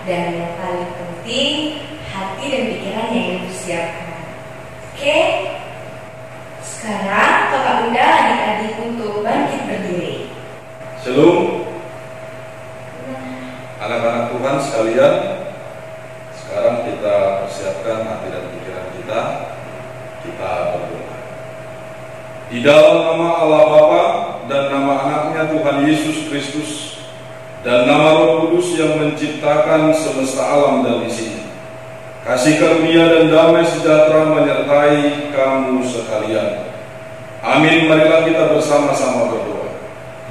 Dan yang paling penting, hati dan pikiran yang dipersiapkan. Oke? Sekarang Kakak undang adik-adik untuk bangkit berdiri. Shalom. Anak-anak Tuhan sekalian, sekarang kita persiapkan hati dan pikiran kita. Kita berdoa. Di dalam nama Allah Bapa dan nama anaknya Tuhan Yesus Kristus dan nama Roh Kudus yang menciptakan semesta alam dan isinya, kasih karunia dan damai sejahtera menyertai kamu sekalian. Amin. Marilah kita bersama-sama berdoa.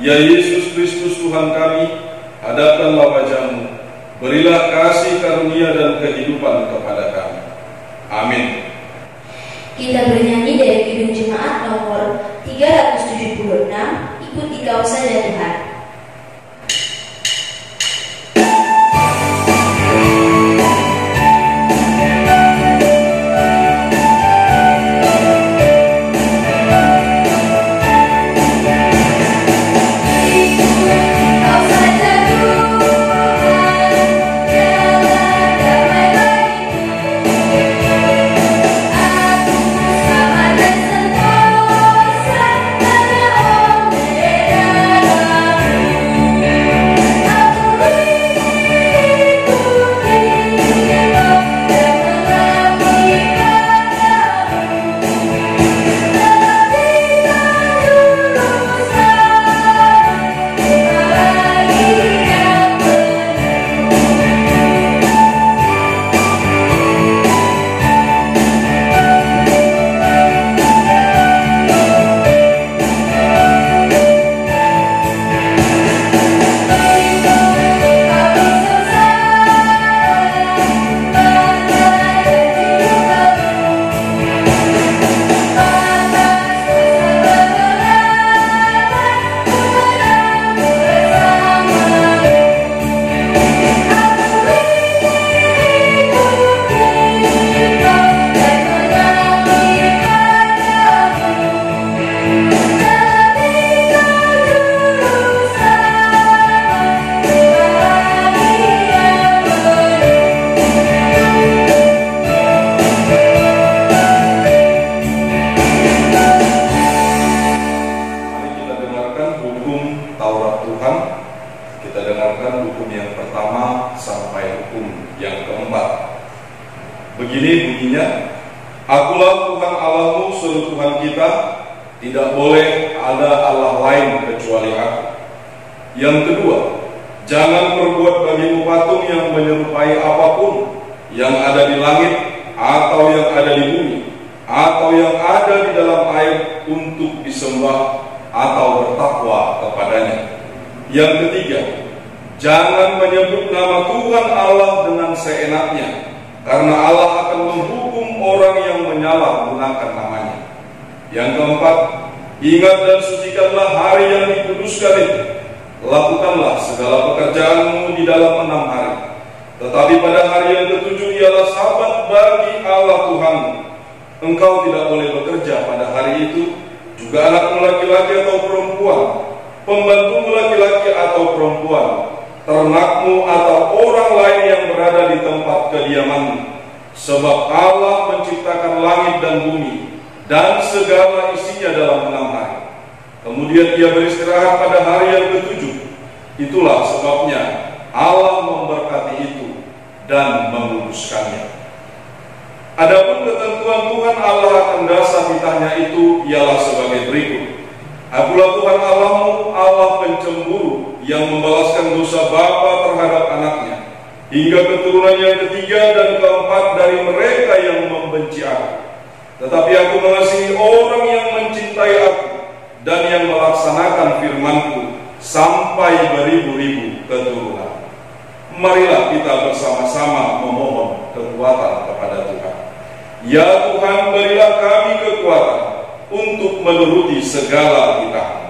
Ya Yesus Kristus Tuhan kami, hadapkanlah wajah-Mu, berilah kasih karunia dan kehidupan kepada kami. Amin. Kita bernyanyi dari Kidung Jemaat nomor 376, Ikut Dikau Saja Tuhan. Begini bunyinya, Akulah Tuhan Allahmu, seru Tuhan kita, tidak boleh ada Allah lain kecuali Aku. Yang kedua, jangan perbuat bagimu patung yang menyerupai apapun yang ada di langit, atau yang ada di bumi, atau yang ada di dalam air untuk disembah atau bertakwa kepadanya. Yang ketiga, jangan menyebut nama Tuhan Allah dengan seenaknya, karena Allah akan menghukum orang yang menyalahgunakan namanya. Yang keempat, ingat dan sucikanlah hari yang dikuduskan itu. Lakukanlah segala pekerjaanmu di dalam 6 hari. Tetapi pada hari yang ketujuh ialah Sabat bagi Allah Tuhanmu. Engkau tidak boleh bekerja pada hari itu, juga anakmu laki-laki atau perempuan, pembantumu laki-laki atau perempuan, ternakmu atau orang lain yang berada di tempat kediamanmu, Sebab Allah menciptakan langit dan bumi dan segala isinya dalam 6 hari. Kemudian Ia beristirahat pada hari yang ke-7. Itulah sebabnya Allah memberkati itu dan menguduskannya. Adapun ketentuan Tuhan Allah akan dasar titahnya itu ialah sebagai berikut. Akulah Tuhan Allahmu, Allah pencemburu, yang membalaskan dosa bapa terhadap anaknya, hingga keturunan yang ketiga dan keempat dari mereka yang membenci aku. Tetapi aku mengasihi orang yang mencintai aku dan yang melaksanakan firman-Ku sampai beribu-ribu keturunan. Marilah kita bersama-sama memohon kekuatan kepada Tuhan. Ya Tuhan, berilah kami kekuatan untuk menuruti segala titah-Mu.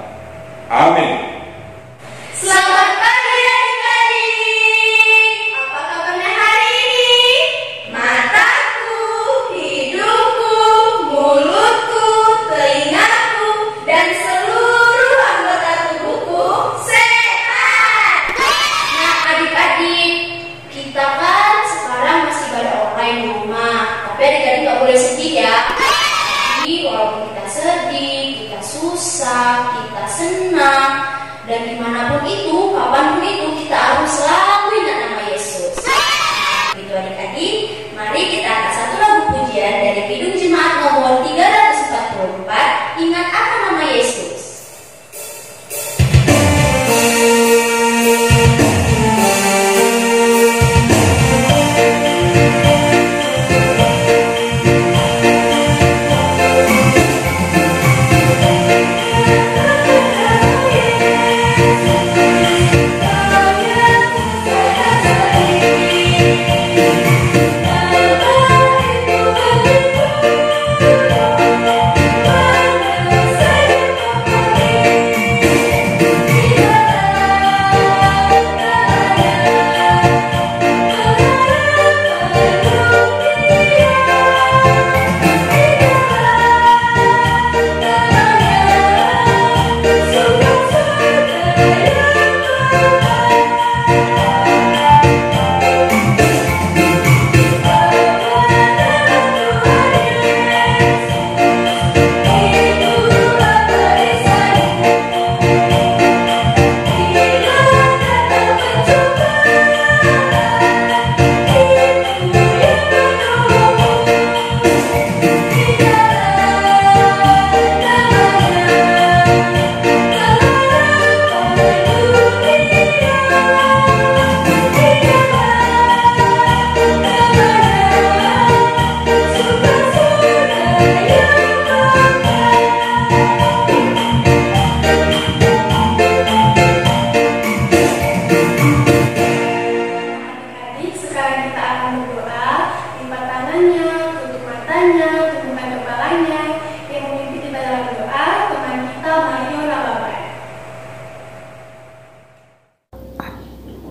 Amin. Selamat pagi adik-adik. Apa kabarnya hari ini? Mataku, hidungku, mulutku, telingaku, dan seluruh anggota tubuhku sehat. Nah adik-adik, kita kan sekarang masih ibadah online di rumah. Tapi adik-adik gak boleh sedih ya. Jadi walaupun kita sedih, kita susah, kita senang, dan dimanapun itu, kapanpun itu, kita harus selalu ingat nama Yesus. Gitu adik-adik, mari kita angkat satu lagu pujian dari Kidung Jemaat nomor 344, Ingat Akan Nama Yesus.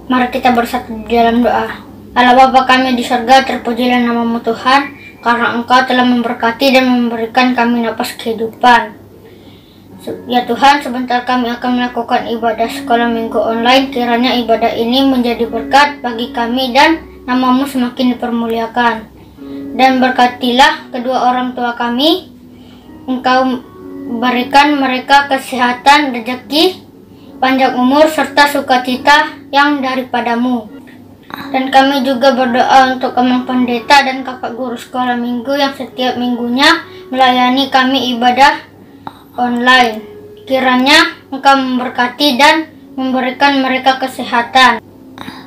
Mari kita bersatu di dalam doa. Allah Bapa kami di surga, terpujilah nama-Mu Tuhan, karena Engkau telah memberkati dan memberikan kami napas kehidupan. Ya Tuhan, sebentar kami akan melakukan ibadah sekolah minggu online. Kiranya ibadah ini menjadi berkat bagi kami dan nama-Mu semakin dipermuliakan. Dan berkatilah kedua orang tua kami. Engkau berikan mereka kesehatan, rezeki, panjang umur, serta sukacita yang daripada-Mu. Dan kami juga berdoa untuk Emang Pendeta dan kakak guru sekolah minggu yang setiap minggunya melayani kami ibadah online. Kiranya Engkau memberkati dan memberikan mereka kesehatan.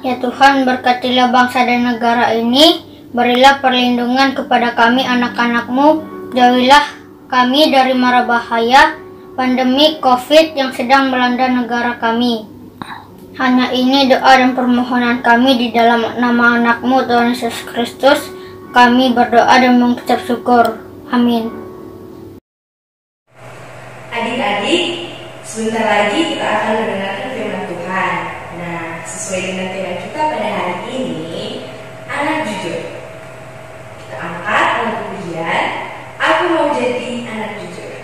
Ya Tuhan, berkatilah bangsa dan negara ini. Berilah perlindungan kepada kami anak-anak-Mu. Jauhilah kami dari mara bahaya pandemi COVID yang sedang melanda negara kami. Hanya ini doa dan permohonan kami di dalam nama anak-Mu Tuhan Yesus Kristus. Kami berdoa dan mengucap syukur. Amin. Adik-adik, sebentar lagi kita akan mendengarkan firman Tuhan. Nah, sesuai dengan tema kita pada hari ini, anak jujur. Kita angkat lagu pujian, Aku Mau Jadi Anak Jujur.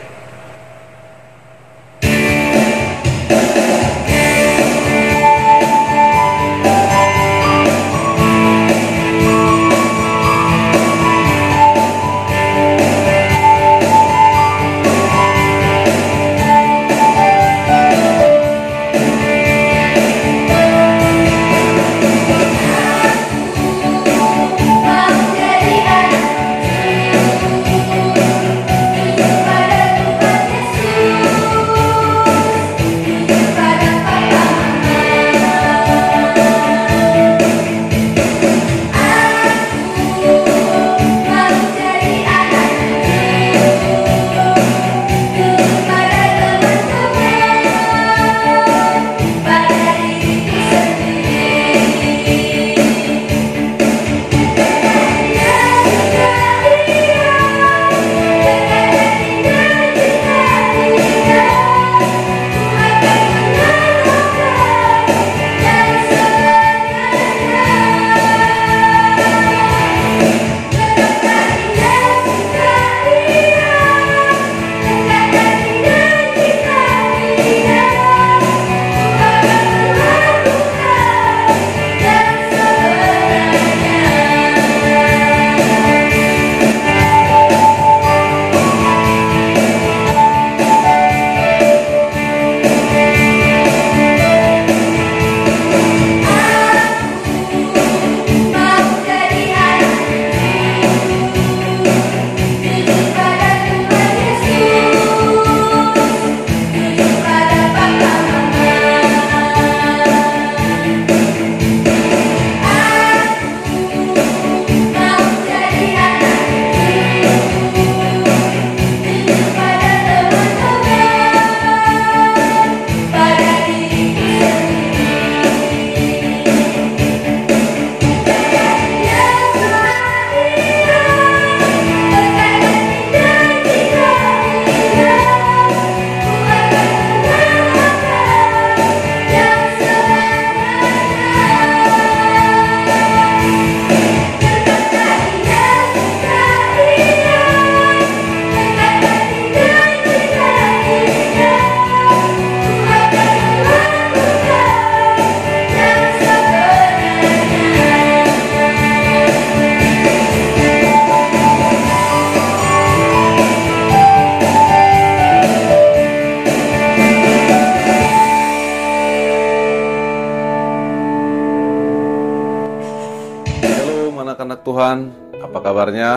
teman-teman, apa kabarnya?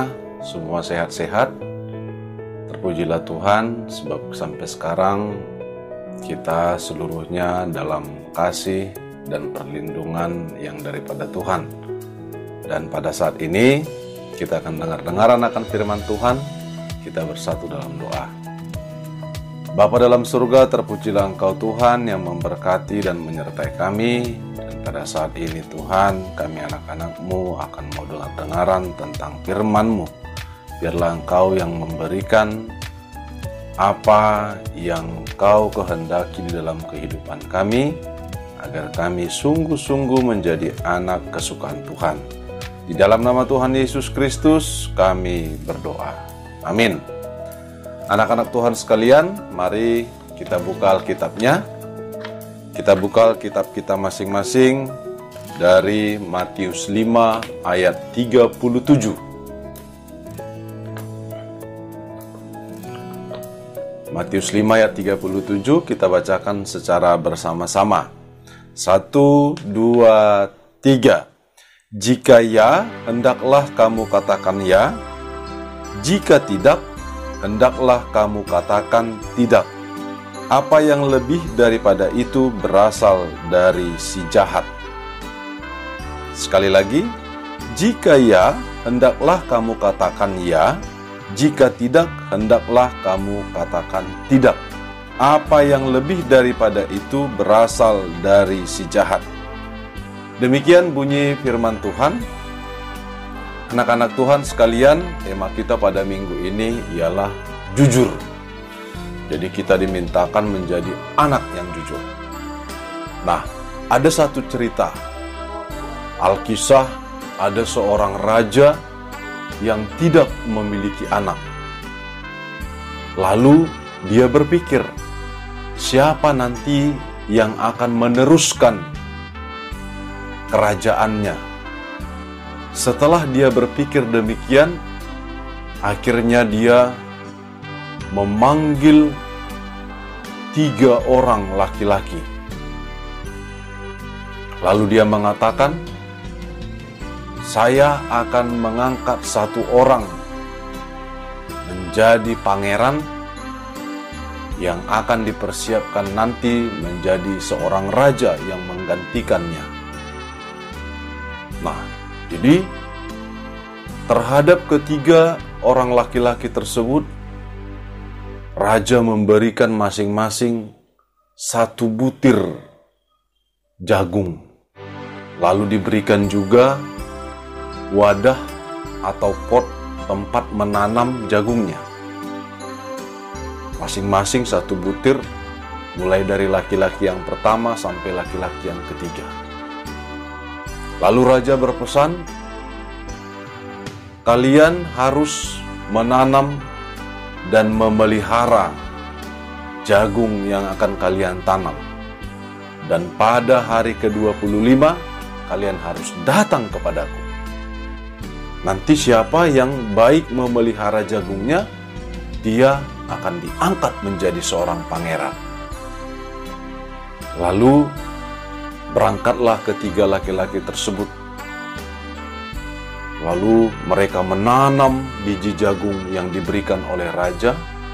Semua sehat-sehat? Terpujilah Tuhan, sebab sampai sekarang kita seluruhnya dalam kasih dan perlindungan yang daripada Tuhan. Dan pada saat ini kita akan dengar-dengaran akan firman Tuhan. Kita bersatu dalam doa. Bapa dalam surga, terpujilah Engkau Tuhan yang memberkati dan menyertai kami. Dan pada saat ini Tuhan, kami anak-anak-Mu akan mau dengar-dengaran tentang firman-Mu. Biarlah Engkau yang memberikan apa yang Engkau kehendaki di dalam kehidupan kami, agar kami sungguh-sungguh menjadi anak kesukaan Tuhan. Di dalam nama Tuhan Yesus Kristus kami berdoa. Amin. Anak-anak Tuhan sekalian, mari kita buka Alkitabnya. Kita buka Alkitab kita masing-masing dari Matius 5 ayat 37. Matius 5 ayat 37 kita bacakan secara bersama-sama. 1, 2, 3. Jika ya, hendaklah kamu katakan ya. Jika tidak, hendaklah kamu katakan tidak. Apa yang lebih daripada itu berasal dari si jahat. Sekali lagi, jika ya, hendaklah kamu katakan ya. Jika tidak, hendaklah kamu katakan tidak. Apa yang lebih daripada itu berasal dari si jahat. Demikian bunyi firman Tuhan. Anak-anak Tuhan sekalian, tema kita pada minggu ini ialah jujur. Jadi kita dimintakan menjadi anak yang jujur. Nah, ada satu cerita Alkisah, ada seorang raja yang tidak memiliki anak. Lalu dia berpikir, siapa nanti yang akan meneruskan kerajaannya? Setelah dia berpikir demikian, akhirnya dia memanggil 3 orang laki-laki. Lalu dia mengatakan, saya akan mengangkat 1 orang menjadi pangeran yang akan dipersiapkan nanti menjadi seorang raja yang menggantikannya. Nah, jadi terhadap 3 orang laki-laki tersebut, raja memberikan masing-masing 1 butir jagung. Lalu diberikan juga wadah atau pot tempat menanam jagungnya. Masing-masing 1 butir, mulai dari laki-laki yang pertama sampai laki-laki yang ketiga. Lalu raja berpesan, kalian harus menanam dan memelihara jagung yang akan kalian tanam. Dan pada hari ke-25, kalian harus datang kepadaku. Nanti siapa yang baik memelihara jagungnya, dia akan diangkat menjadi seorang pangeran. Lalu berangkatlah 3 laki-laki tersebut. Lalu mereka menanam biji jagung yang diberikan oleh raja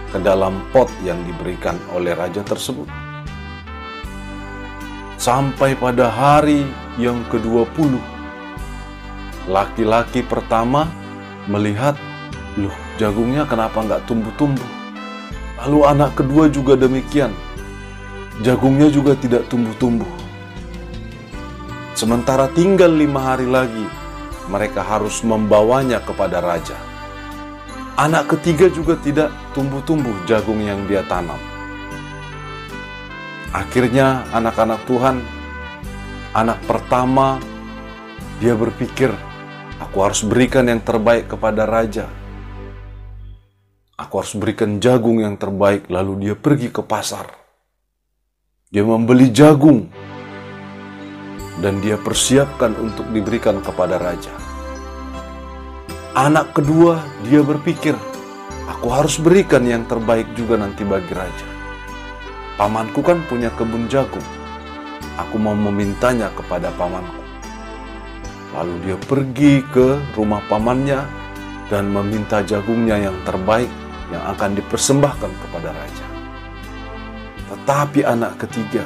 ke dalam pot yang diberikan oleh raja tersebut. Sampai pada hari yang ke-20, laki-laki pertama melihat, loh, jagungnya kenapa nggak tumbuh-tumbuh? Lalu anak kedua juga demikian, jagungnya juga tidak tumbuh-tumbuh. Sementara tinggal 5 hari lagi, mereka harus membawanya kepada raja. Anak ketiga juga tidak tumbuh-tumbuh jagung yang dia tanam. Akhirnya anak-anak Tuhan, anak pertama, dia berpikir, aku harus berikan yang terbaik kepada raja. Aku harus berikan jagung yang terbaik. Lalu dia pergi ke pasar. Dia membeli jagung dan dia persiapkan untuk diberikan kepada raja. Anak kedua, dia berpikir, aku harus berikan yang terbaik juga nanti bagi raja. Pamanku kan punya kebun jagung. Aku mau memintanya kepada pamanku. Lalu dia pergi ke rumah pamannya dan meminta jagungnya yang terbaik yang akan dipersembahkan kepada raja. Tetapi anak ketiga,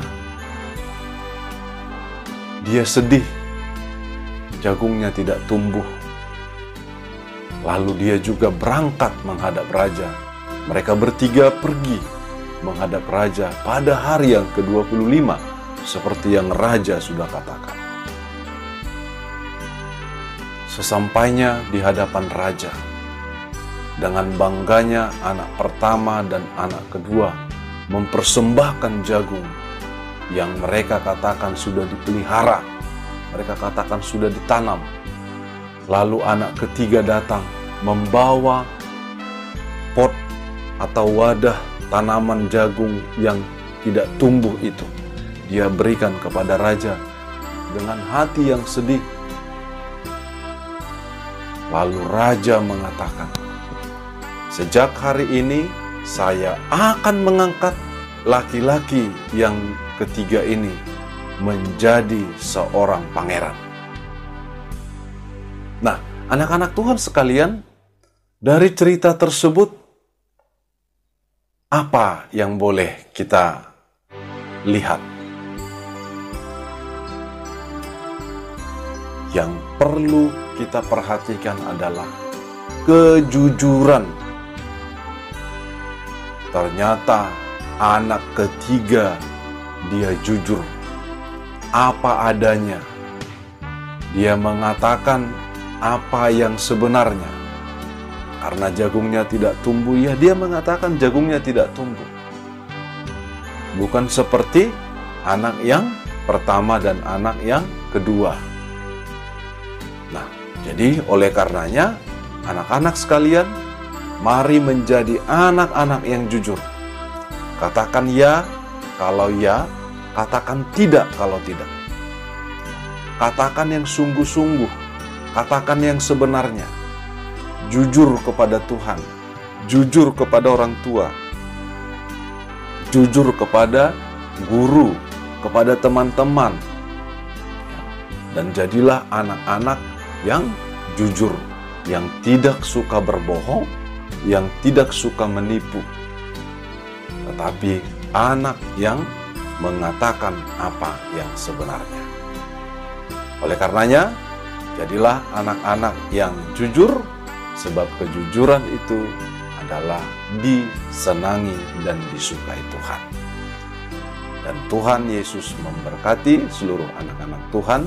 dia sedih, jagungnya tidak tumbuh. Lalu dia juga berangkat menghadap raja. Mereka bertiga pergi menghadap raja pada hari yang ke-25, seperti yang raja sudah katakan. Sesampainya di hadapan raja, dengan bangganya anak pertama dan anak kedua mempersembahkan jagung yang mereka katakan sudah dipelihara, mereka katakan sudah ditanam. Lalu anak ketiga datang membawa pot atau wadah tanaman jagung yang tidak tumbuh itu. Dia berikan kepada raja dengan hati yang sedih. Lalu raja mengatakan, "Sejak hari ini saya akan mengangkat laki-laki yang ketiga ini menjadi seorang pangeran." Nah, anak-anak Tuhan sekalian, dari cerita tersebut, apa yang boleh kita lihat? Yang perlu kita perhatikan adalah kejujuran. Ternyata anak ketiga dia jujur apa adanya. Dia mengatakan apa yang sebenarnya. Karena jagungnya tidak tumbuh, ya dia mengatakan jagungnya tidak tumbuh. Bukan seperti anak yang pertama dan anak yang kedua. Nah, jadi oleh karenanya, anak-anak sekalian, mari menjadi anak-anak yang jujur. Katakan ya kalau ya, katakan tidak kalau tidak. Katakan yang sungguh-sungguh, katakan yang sebenarnya. Jujur kepada Tuhan, jujur kepada orang tua, jujur kepada guru, kepada teman-teman. Dan jadilah anak-anak yang jujur, yang tidak suka berbohong, yang tidak suka menipu, tetapi anak yang mengatakan apa yang sebenarnya. Oleh karenanya, jadilah anak-anak yang jujur, sebab kejujuran itu adalah disenangi dan disukai Tuhan. Dan Tuhan Yesus memberkati seluruh anak-anak Tuhan.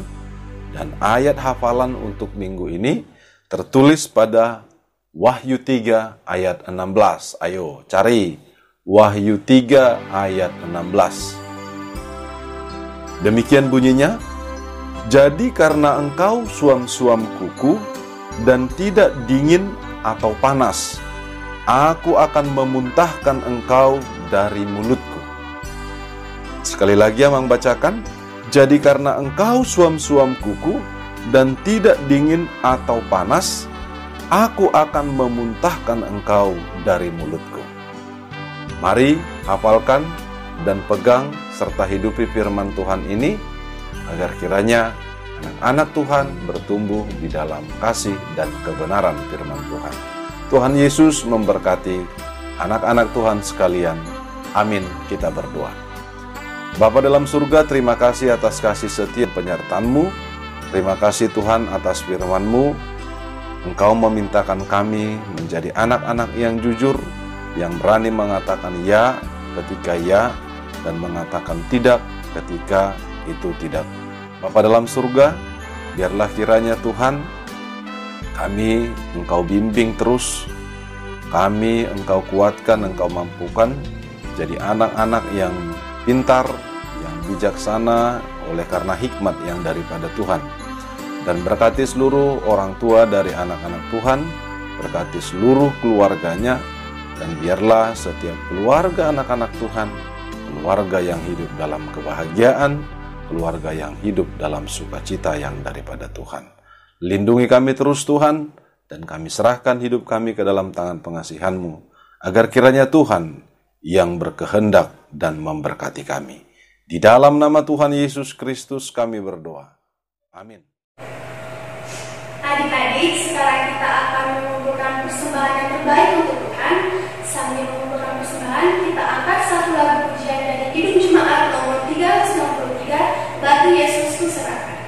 Dan ayat hafalan untuk minggu ini tertulis pada Wahyu 3 ayat 16. Ayo cari Wahyu 3 ayat 16. Demikian bunyinya, "Jadi karena engkau suam-suam kuku dan tidak dingin atau panas, aku akan memuntahkan engkau dari mulutku." Sekali lagi Amang bacakan, "Jadi karena engkau suam-suam kuku dan tidak dingin atau panas, aku akan memuntahkan engkau dari mulutku." Mari hafalkan dan pegang serta hidupi firman Tuhan ini, agar kiranya anak-anak Tuhan bertumbuh di dalam kasih dan kebenaran firman Tuhan. Tuhan Yesus memberkati anak-anak Tuhan sekalian. Amin. Kita berdoa. Bapa dalam surga, terima kasih atas kasih setia penyertaan-Mu. Terima kasih Tuhan atas firman-Mu. Engkau memintakan kami menjadi anak-anak yang jujur, yang berani mengatakan ya ketika ya, dan mengatakan tidak ketika itu tidak. Bapa dalam surga, biarlah kiranya Tuhan, kami Engkau bimbing terus, kami Engkau kuatkan, Engkau mampukan, jadi anak-anak yang pintar, yang bijaksana oleh karena hikmat yang daripada Tuhan. Dan berkati seluruh orang tua dari anak-anak Tuhan, berkati seluruh keluarganya, dan biarlah setiap keluarga anak-anak Tuhan, keluarga yang hidup dalam kebahagiaan, keluarga yang hidup dalam sukacita yang daripada Tuhan. Lindungi kami terus Tuhan, dan kami serahkan hidup kami ke dalam tangan pengasihan-Mu, agar kiranya Tuhan yang berkehendak dan memberkati kami. Di dalam nama Tuhan Yesus Kristus kami berdoa. Amin. Adik-adik, sekarang kita akan mengumpulkan persembahan yang terbaik untuk Tuhan. Sambil mengumpulkan persembahan, kita angkat satu lagu pujian dari Kidung Jemaat nomor 363, Batu Yesus Kuserahkan.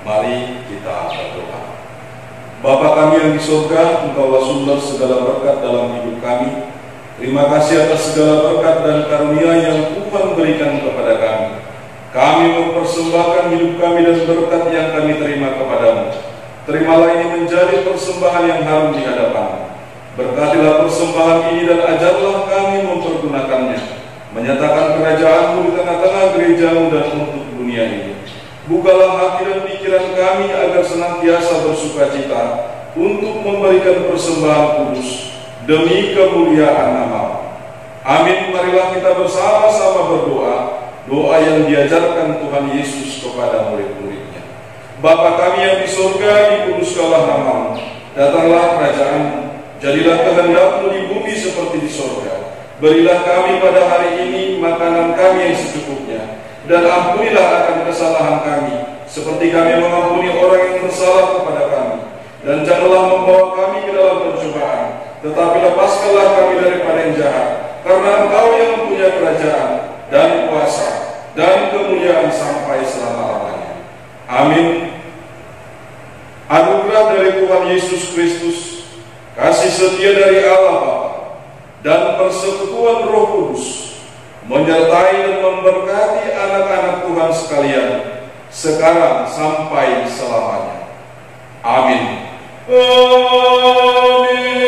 Mari kita berdoa. Bapa kami yang di surga, Engkaulah sumber segala berkat dalam hidup kami. Terima kasih atas segala berkat dan karunia yang Tuhan berikan kepada kami. Kami mempersembahkan hidup kami dan berkat yang kami terima kepadamu. Terimalah ini menjadi persembahan yang harum di hadapan-Mu. Berkatilah persembahan ini dan ajarlah kami mempergunakannya, menyatakan kerajaan-Mu di tengah-tengah gereja-Mu dan untuk dunia ini. Bukalah hati dan pikiran kami agar senantiasa bersukacita untuk memberikan persembahan kudus demi kemuliaan nama-Mu. Amin. Marilah kita bersama-sama berdoa, doa yang diajarkan Tuhan Yesus kepada murid-muridnya. Bapa kami yang di surga, dikuduskanlah nama-Mu, datanglah kerajaan-Mu, jadilah kehendak-Mu di bumi seperti di surga. Berilah kami pada hari ini makanan kami yang secukupnya, dan ampunilah akan kesalahan kami, seperti kami mengampuni orang yang bersalah kepada kami. Dan janganlah membawa kami ke dalam pencobaan, tetapi lepaskanlah kami daripada yang jahat, karena Engkau yang mempunyai kerajaan, dan kuasa, dan kemuliaan sampai selama-lamanya. Amin. Anugerah dari Tuhan Yesus Kristus, kasih setia dari Allah Bapa, dan persekutuan Roh Kudus menyertai dan memberkati anak-anak Tuhan sekalian, sekarang sampai selamanya. Amin. Amin.